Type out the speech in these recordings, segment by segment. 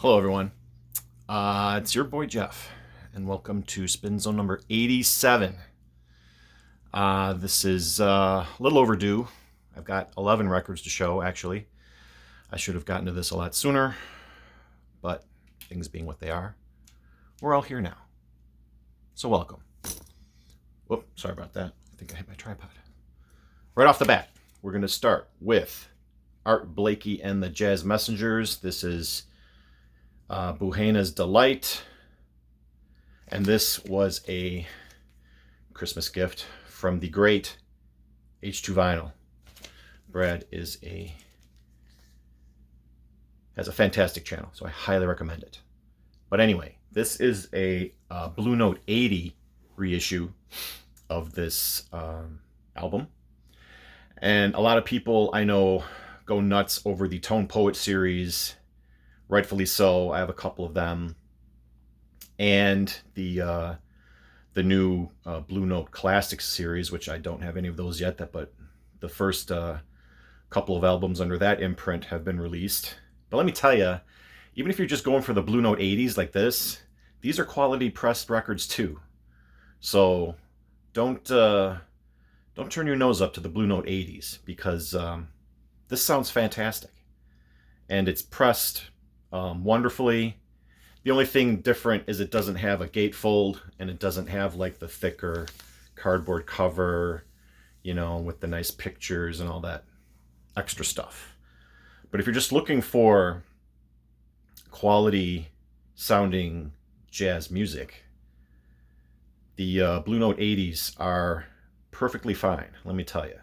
Hello, everyone. It's your boy Jeff, and welcome to Spin Zone number 87. This is a little overdue. I've got 11 records to show, actually. I should have gotten to this a lot sooner, but things being what they are, we're all here now. So, welcome. Whoop, sorry about that. I think I hit my tripod. Right off the bat, we're going to start with Art Blakey and the Jazz Messengers. This is Buhena's Delight. And this was a Christmas gift from the great H2 Vinyl. Brad has a fantastic channel, so I highly recommend it. But anyway, this is a Blue Note 80 reissue of this album. And a lot of people I know go nuts over the Tone Poet series. Rightfully so. I have a couple of them, and the new Blue Note Classics series, which I don't have any of those yet. But the first couple of albums under that imprint have been released. But let me tell you, even if you're just going for the Blue Note 80s like this, these are quality pressed records too. So don't turn your nose up to the Blue Note 80s, because this sounds fantastic, and it's pressed wonderfully. The only thing different is it doesn't have a gatefold, and it doesn't have like the thicker cardboard cover, with the nice pictures and all that extra stuff. But if you're just looking for quality sounding jazz music, the Blue Note 80s are perfectly fine, let me tell you.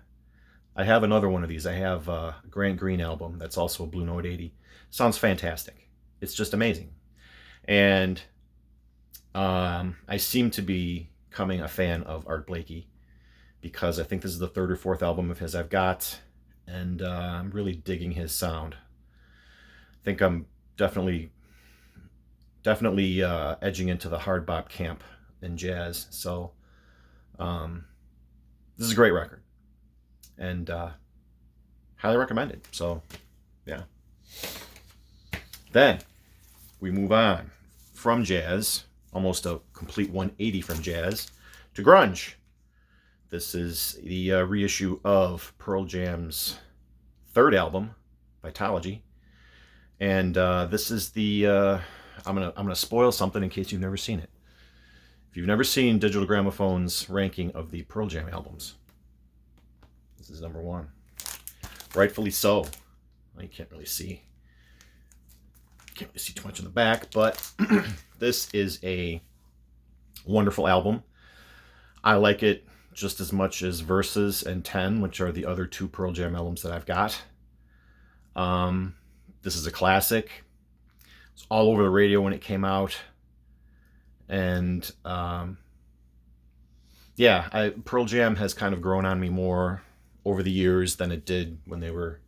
I have another one of these. I have a Grant Green album that's also a Blue Note 80. Sounds fantastic. It's just amazing. And I seem to be becoming a fan of Art Blakey, because I think this is the third or fourth album of his I've got, and I'm really digging his sound. I think I'm definitely edging into the hard bop camp in jazz. So this is a great record, and highly recommended. So yeah. Then we move on from jazz, almost a complete 180 from jazz, to grunge. This is the reissue of Pearl Jam's third album, Vitalogy, and this is the I'm gonna spoil something in case you've never seen it. If you've never seen Digital Gramophone's ranking of the Pearl Jam albums, this is number one. Rightfully so. Well, you can't really see too much in the back, but this is a wonderful album. I like it just as much as Versus and 10, which are the other two Pearl Jam albums that I've got. This is a classic. It's all over the radio when it came out. And Pearl Jam has kind of grown on me more over the years than it did when they were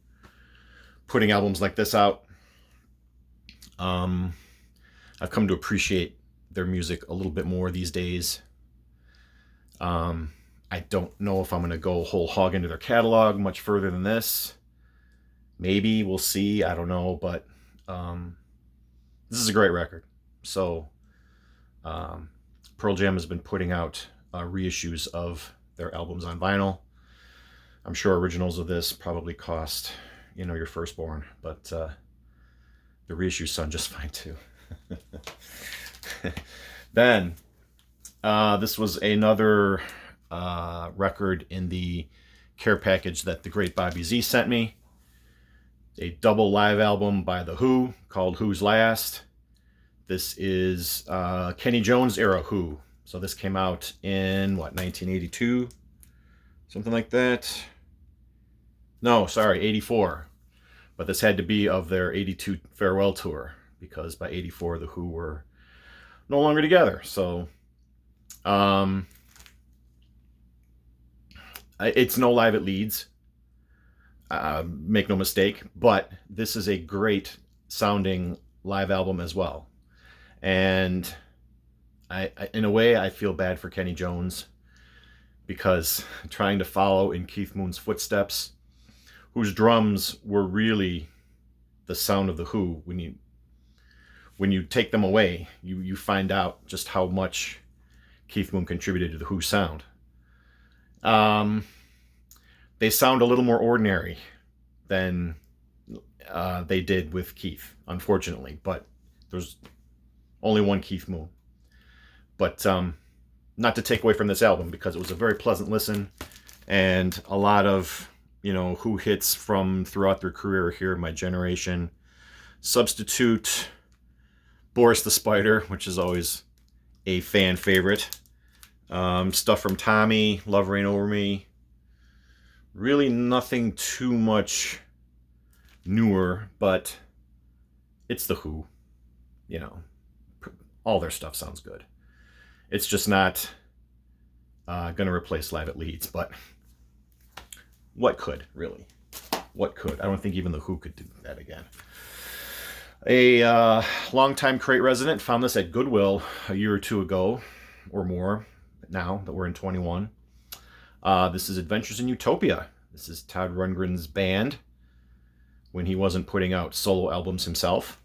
putting albums like this out. I've come to appreciate their music a little bit more these days. I don't know if I'm going to go whole hog into their catalog much further than this. Maybe, we'll see. I don't know, but this is a great record. So Pearl Jam has been putting out reissues of their albums on vinyl. I'm sure originals of this probably cost, your firstborn, but the reissues sound just fine too. Then this was another record in the care package that the great Bobby Z sent me. A double live album by The Who called Who's Last. This is Kenny Jones era Who. So this came out in 1982? Something like that. No, sorry, 84. But this had to be of their 82 farewell tour, because by 84 The Who were no longer together. So it's no Live at Leeds, make no mistake, but this is a great sounding live album as well. And I in a way, I feel bad for Kenny Jones, because trying to follow in Keith Moon's footsteps, whose drums were really the sound of The Who when you take them away, you find out just how much Keith Moon contributed to the Who sound. They sound a little more ordinary than they did with Keith, unfortunately. But there's only one Keith Moon. But not to take away from this album, because it was a very pleasant listen, and a lot of, Who hits from throughout their career here in my generation. Substitute, Boris the Spider, which is always a fan favorite. Stuff from Tommy, Love Reign Over Me. Really nothing too much newer, but it's the Who. All their stuff sounds good. It's just not going to replace Live at Leeds, but what could, really? What could? I don't think even the Who could do that again. A longtime crate resident found this at Goodwill a year or two ago, or more, now that we're in 21. This is Adventures in Utopia. This is Todd Rundgren's band when he wasn't putting out solo albums himself.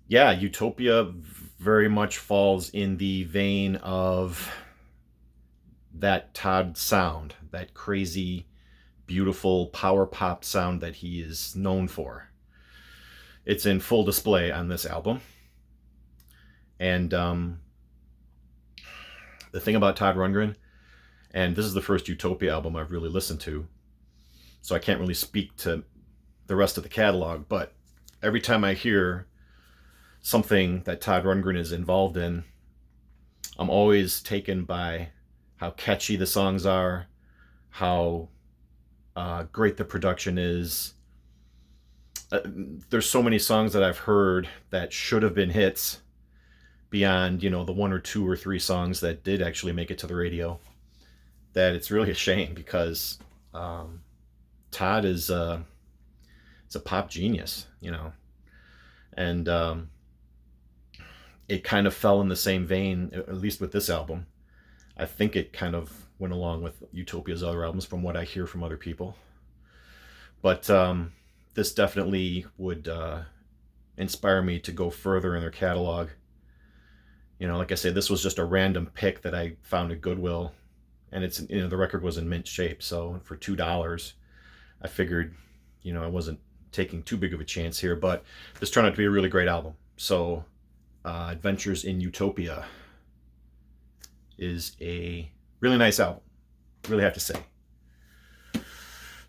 Utopia very much falls in the vein of that Todd sound, that crazy, beautiful power pop sound that he is known for. It's in full display on this album. And the thing about Todd Rundgren, and this is the first Utopia album I've really listened to, so I can't really speak to the rest of the catalog, but every time I hear something that Todd Rundgren is involved in, I'm always taken by how catchy the songs are, how great the production is. There's so many songs that I've heard that should have been hits beyond, the one or two or three songs that did actually make it to the radio, that it's really a shame, because Todd is a pop genius, and it kind of fell in the same vein, at least with this album. I think it kind of went along with Utopia's other albums from what I hear from other people. But this definitely would inspire me to go further in their catalog. Like I said, this was just a random pick that I found at Goodwill, and it's the record was in mint shape, so for $2, I figured, I wasn't taking too big of a chance here, but this turned out to be a really great album. So Adventures in Utopia is a really nice album, really have to say.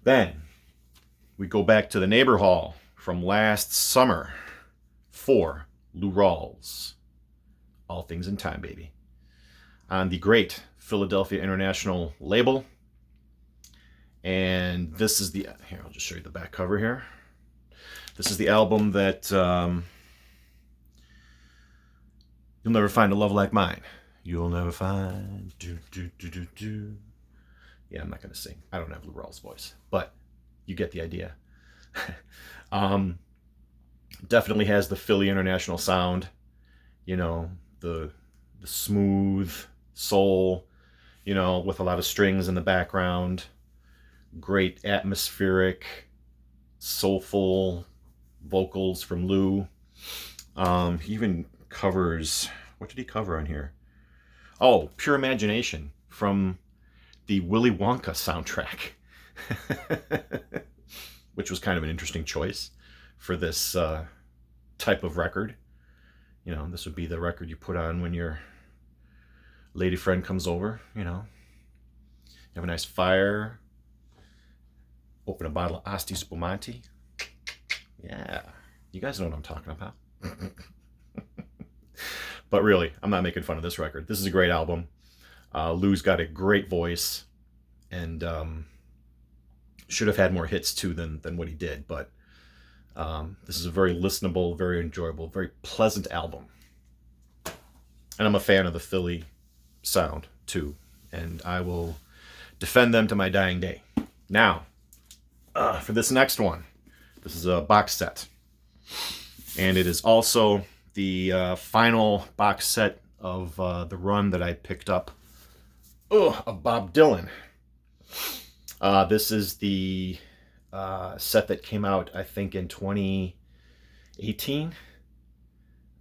Then we go back to the Neighbor Hall from last summer for Lou Rawls, All Things in Time, baby, on the great Philadelphia International label. And this is here, I'll just show you the back cover here. This is the album that You'll Never Find a Love Like Mine. You'll never find. Yeah, I'm not going to sing. I don't have Lou Rawls' voice, but you get the idea. Definitely has the Philly International sound. The smooth soul, with a lot of strings in the background. Great atmospheric, soulful vocals from Lou. He even covers, what did he cover on here? Oh, Pure Imagination from the Willy Wonka soundtrack, which was kind of an interesting choice for this type of record. This would be the record you put on when your lady friend comes over, you have a nice fire, open a bottle of Asti Spumante. Yeah, you guys know what I'm talking about. But really, I'm not making fun of this record. This is a great album. Lou's got a great voice, and should have had more hits too than what he did. But this is a very listenable, very enjoyable, very pleasant album. And I'm a fan of the Philly sound too, and I will defend them to my dying day. Now, for this next one, this is a box set, and it is also the final box set of the run that I picked up of Bob Dylan. This is the set that came out, I think, in 2018,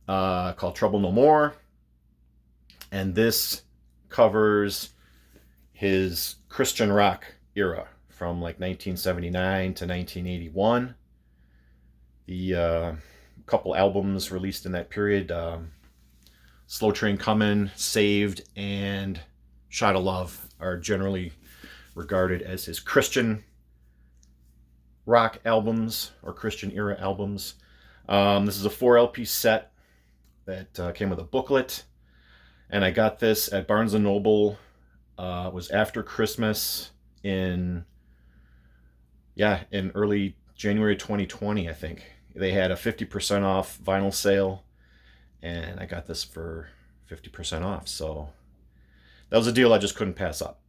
called Trouble No More. And this covers his Christian rock era from like 1979 to 1981. The couple albums released in that period, Slow Train Comin', Saved, and Shot of Love, are generally regarded as his Christian rock albums or Christian era albums. This is a 4 LP set that came with a booklet, and I got this at Barnes & Noble. It was after Christmas in early January 2020, I think. They had a 50% off vinyl sale, and I got this for 50% off. So that was a deal I just couldn't pass up.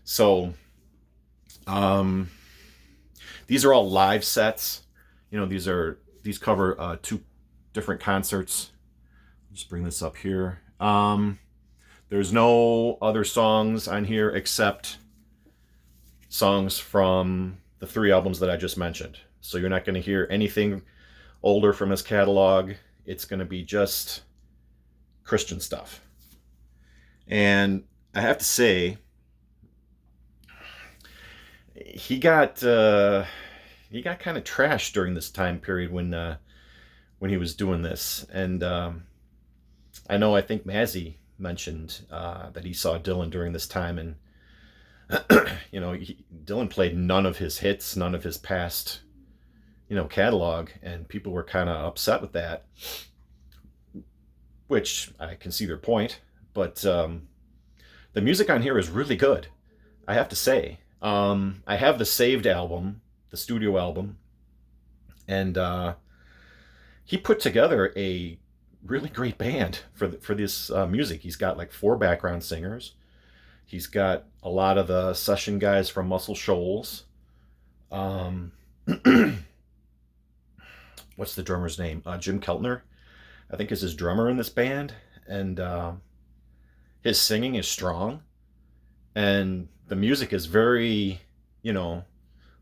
So these are all live sets. You know, these cover 2 different concerts. I'll just bring this up here. There's no other songs on here except songs from the 3 albums that I just mentioned. So you're not going to hear anything older from his catalog. It's going to be just Christian stuff. And I have to say, he got kind of trashed during this time period when he was doing this. And I think Mazzy mentioned that he saw Dylan during this time, and Dylan played none of his hits, none of his past catalog, and people were kind of upset with that, which I can see their point. But the music on here is really good, I have to say. I have the Saved album, the studio album, and he put together a really great band for this music. He's got like 4 background singers. He's got a lot of the session guys from Muscle Shoals. What's the drummer's name? Jim Keltner, I think, is his drummer in this band. And his singing is strong. And the music is very,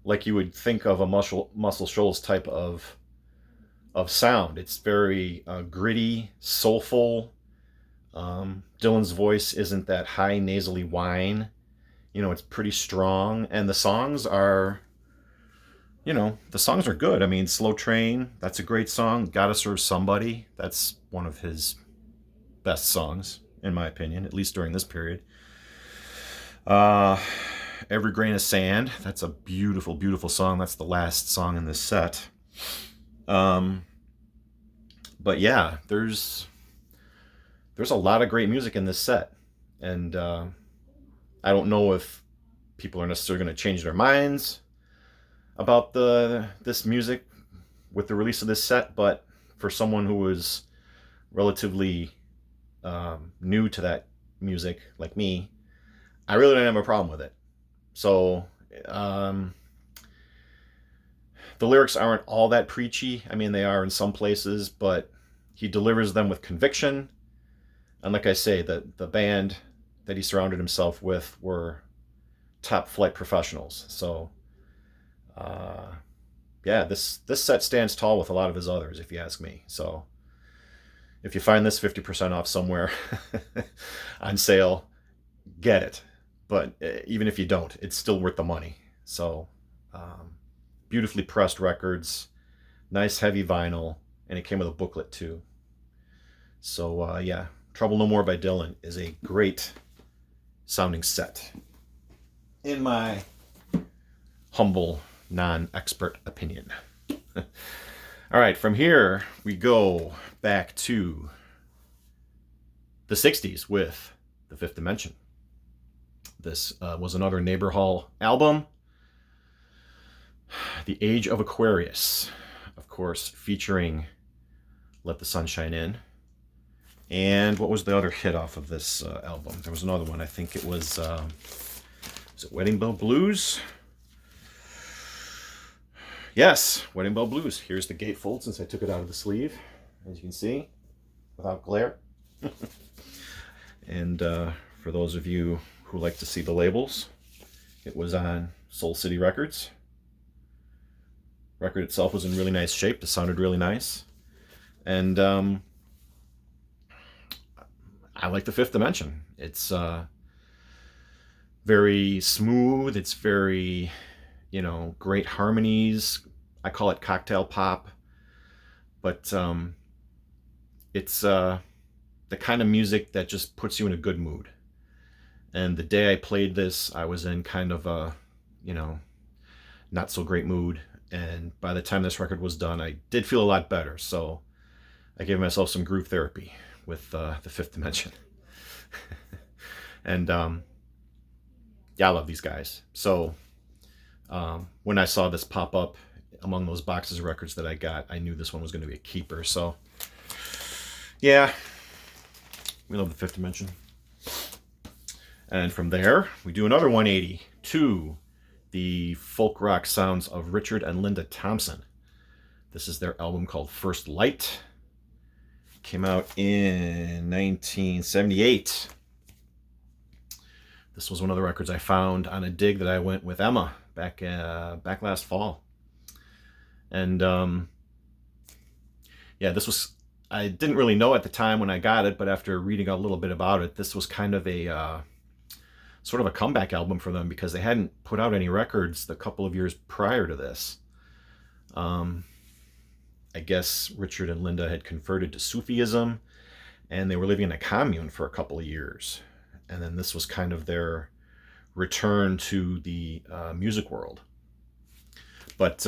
like you would think of a Muscle Shoals type of sound. It's very gritty, soulful. Dylan's voice isn't that high nasally whine. It's pretty strong. And the songs are, good. I mean, Slow Train, that's a great song. Gotta Serve Somebody, that's one of his best songs, in my opinion, at least during this period. Every Grain of Sand, that's a beautiful, beautiful song. That's the last song in this set. But yeah, there's a lot of great music in this set. And I don't know if people are necessarily going to change their minds about this music with the release of this set, but for someone who was relatively new to that music, like me, I really don't have a problem with it. So the lyrics aren't all that preachy. I mean, they are in some places, but he delivers them with conviction. And like I say, the band that he surrounded himself with were top flight professionals. So this set stands tall with a lot of his others, if you ask me. So if you find this 50% off somewhere on sale, get it. But even if you don't, it's still worth the money. So beautifully pressed records, nice heavy vinyl, and it came with a booklet too. So Trouble No More by Dylan is a great sounding set, in my humble, non-expert opinion. All right, from here we go back to the 60s with The Fifth Dimension. This was another Neighbor Hall album, The Age of Aquarius, of course, featuring Let the Sun Shine In. And what was the other hit off of this album? There was another one. I think it was it Wedding Bell Blues? Yes, Wedding Bell Blues. Here's the gatefold since I took it out of the sleeve, as you can see, without glare. And for those of you who like to see the labels, it was on Soul City Records. record itself was in really nice shape. It sounded really nice. And I like the Fifth Dimension. It's very smooth. It's very, great harmonies. I call it cocktail pop. But it's the kind of music that just puts you in a good mood. And the day I played this, I was in kind of a, not so great mood. And by the time this record was done, I did feel a lot better. So I gave myself some groove therapy with the Fifth Dimension. And yeah, I love these guys. So when I saw this pop up among those boxes of records that I got, I knew this one was going to be a keeper. So yeah, we love the Fifth Dimension. And from there, we do another 180 to the folk rock sounds of Richard and Linda Thompson. This is their album called First Light. Came out in 1978. This was one of the records I found on a dig that I went with Emma back last fall. And yeah, this was, I didn't really know at the time when I got it, but after reading a little bit about it, this was kind of a sort of a comeback album for them because they hadn't put out any records the couple of years prior to this. I guess Richard and Linda had converted to Sufism, and they were living in a commune for a couple of years. And then this was kind of their return to the music world. But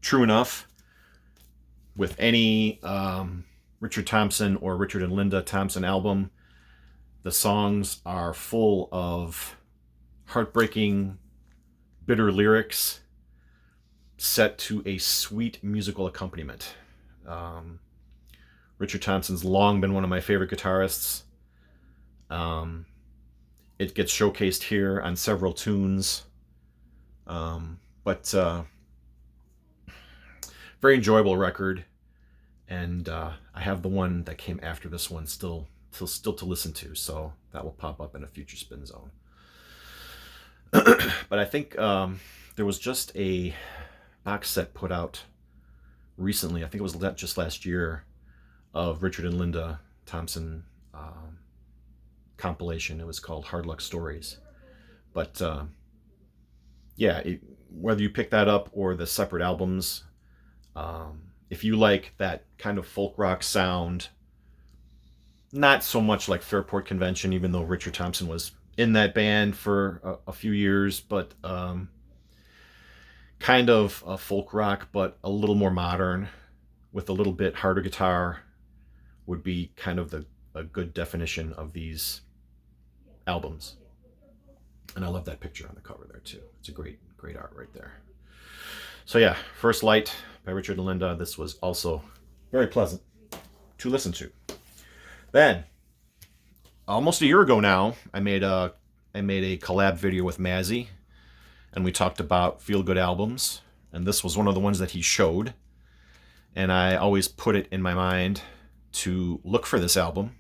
true enough, with any Richard Thompson or Richard and Linda Thompson album, the songs are full of heartbreaking, bitter lyrics set to a sweet musical accompaniment. Richard Thompson's long been one of my favorite guitarists. It gets showcased here on several tunes. But very enjoyable record. And I have the one that came after this one still to listen to, so that will pop up in a future Spin Zone. But I think there was just a box set put out recently, I think it was just last year, of Richard and Linda Thompson compilation. It was called Hard Luck Stories. But yeah, whether you pick that up or the separate albums, if you like that kind of folk rock sound, not so much like Fairport Convention, even though Richard Thompson was in that band for a few years, but kind of a folk rock, but a little more modern with a little bit harder guitar would be kind of a good definition of these albums. And I love that picture on the cover there too. It's a great art right there. So yeah, First Light by Richard and Linda. This was also very pleasant to listen to. Then, almost a year ago now, I made a collab video with Mazzy, and we talked about feel-good albums, and this was one of the ones that he showed, and I always put it in my mind to look for this album.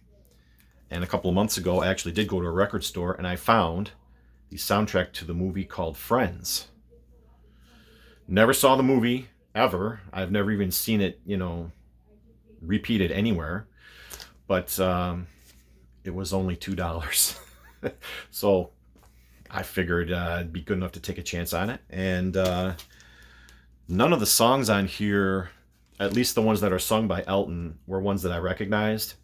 And a couple of months ago, I actually did go to a record store, and I found the soundtrack to the movie called Friends. Never saw the movie, ever. I've never even seen it, repeated anywhere. But it was only $2. So I figured it'd be good enough to take a chance on it. And none of the songs on here, at least the ones that are sung by Elton, were ones that I recognized.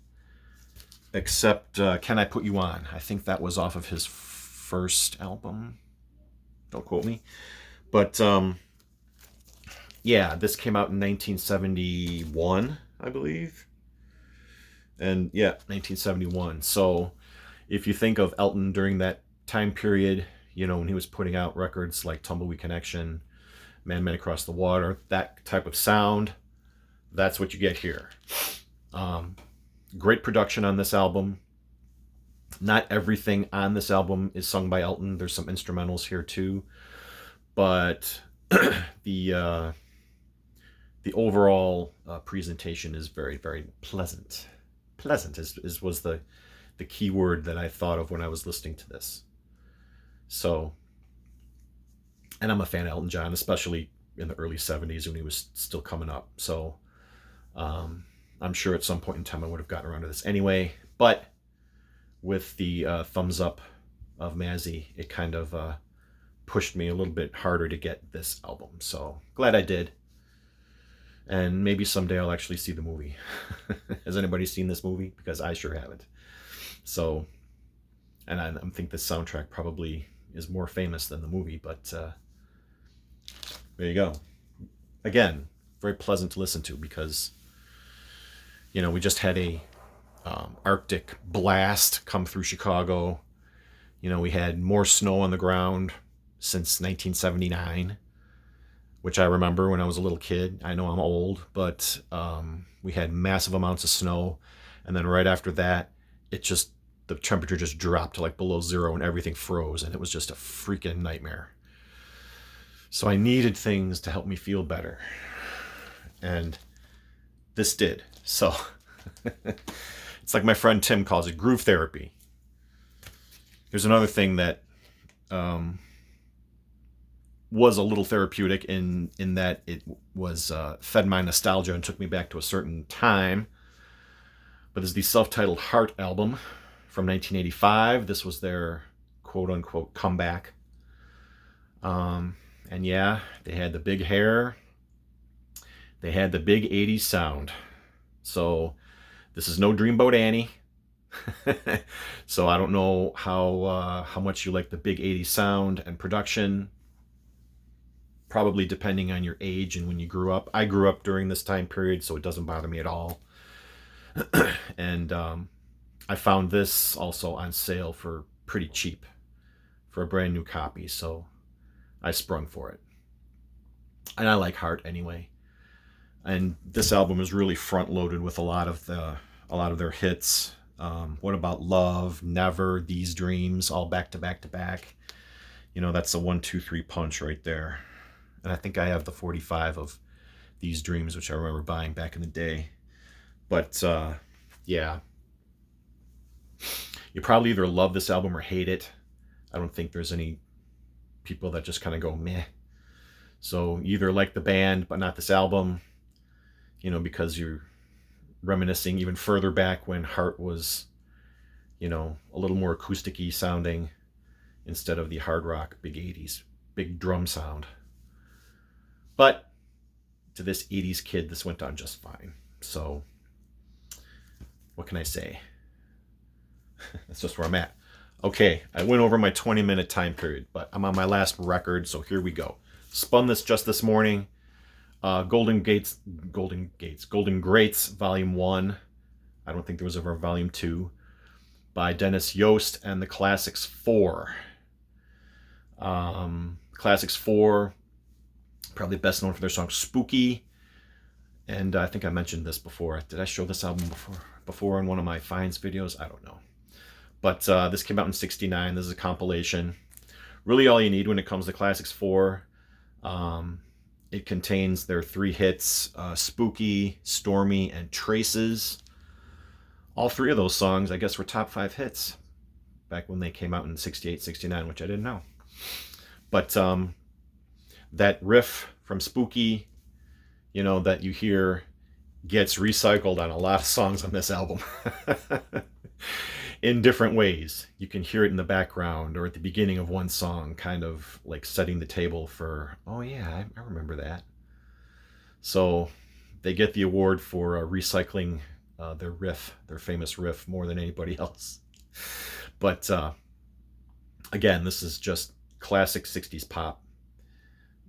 Except Can I Put You On? I think that was off of his first album. Don't quote me. But yeah, this came out in 1971, I believe. And yeah, 1971. So if you think of Elton during that time period, when he was putting out records like Tumbleweed Connection, Man Across the Water, that type of sound, that's what you get here. Great production on this album. Not everything on this album is sung by Elton. There's some instrumentals here too. But the overall presentation is very, very pleasant. Pleasant was the key word that I thought of when I was listening to this. So, and I'm a fan of Elton John, especially, in the early 70s when he was still coming up. So I'm sure at some point in time I would have gotten around to this anyway. But with the thumbs up of Mazzy, it kind of pushed me a little bit harder to get this album. So glad I did. And maybe someday I'll actually see the movie. Has anybody seen this movie? Because I sure haven't. So, and I think the soundtrack probably is more famous than the movie, but there you go. Again, very pleasant to listen to because, you know, we just had a Arctic blast come through Chicago. You know, we had more snow on the ground since 1979, which I remember when I was a little kid. I know I'm old, but we had massive amounts of snow. And then right after that, the temperature just dropped to like below zero and everything froze. And it was just a freaking nightmare. So I needed things to help me feel better. And this did. So it's like my friend Tim calls it, groove therapy. Here's another thing that was a little therapeutic in that it was fed my nostalgia and took me back to a certain time. But this is the self-titled Heart album from 1985. This was their quote-unquote comeback. And yeah, they had the big hair. They had the big 80s sound. So this is no Dreamboat Annie. So I don't know how much you like the big 80s sound and production. Probably depending on your age and when you grew up. I grew up during this time period, so it doesn't bother me at all. And I found this also on sale for pretty cheap for a brand new copy, so I sprung for it. And I like Heart anyway. And this album is really front loaded with a lot of their hits. What About Love, Never, These Dreams, all back to back to back. You know, that's a 1, 2, 3 punch right there. And I think I have the 45 of These Dreams, which I remember buying back in the day. But yeah, you probably either love this album or hate it. I don't think there's any people that just kind of go meh. So you either like the band but not this album, you know, because you're reminiscing even further back when Heart was, you know, a little more acoustic-y sounding instead of the hard rock big 80s, big drum sound. But to this 80s kid, this went on just fine. So what can I say? That's just where I'm at. Okay, I went over my 20-minute time period, but I'm on my last record, so here we go. Spun this just this morning. Golden Greats Volume 1. I don't think there was ever a Volume 2. By Dennis Yost and the Classics 4. Classics 4, probably best known for their song Spooky. And I think I mentioned this before. Did I show this album before in one of my Finds videos? I don't know. But this came out in '69. This is a compilation. Really all you need when it comes to Classics 4. It contains their 3 hits, Spooky, Stormy, and Traces. All 3 of those songs, I guess, were top 5 hits back when they came out in '68, '69, which I didn't know. But that riff from Spooky, you know, that you hear gets recycled on a lot of songs on this album. In different ways. You can hear it in the background or at the beginning of one song, kind of like setting the table for, oh yeah, I remember that. So they get the award for recycling their riff, their famous riff, more than anybody else. But again, this is just classic 60s pop.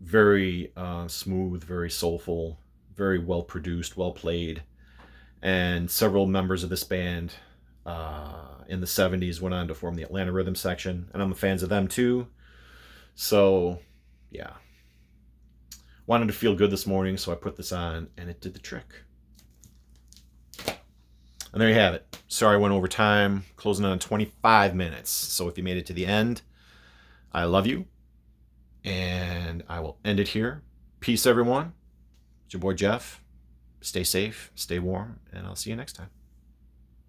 Very smooth, very soulful, very well produced, well played. And several members of this band in the 70s went on to form the Atlanta Rhythm Section, and I'm fans of them too. So yeah, wanted to feel good this morning, so I put this on and it did the trick. And there you have it. Sorry I went over time, closing on 25 minutes. So if you made it to the end, I love you, and I will end it here. Peace, everyone. It's your boy Jeff. Stay safe, stay warm, and I'll see you next time.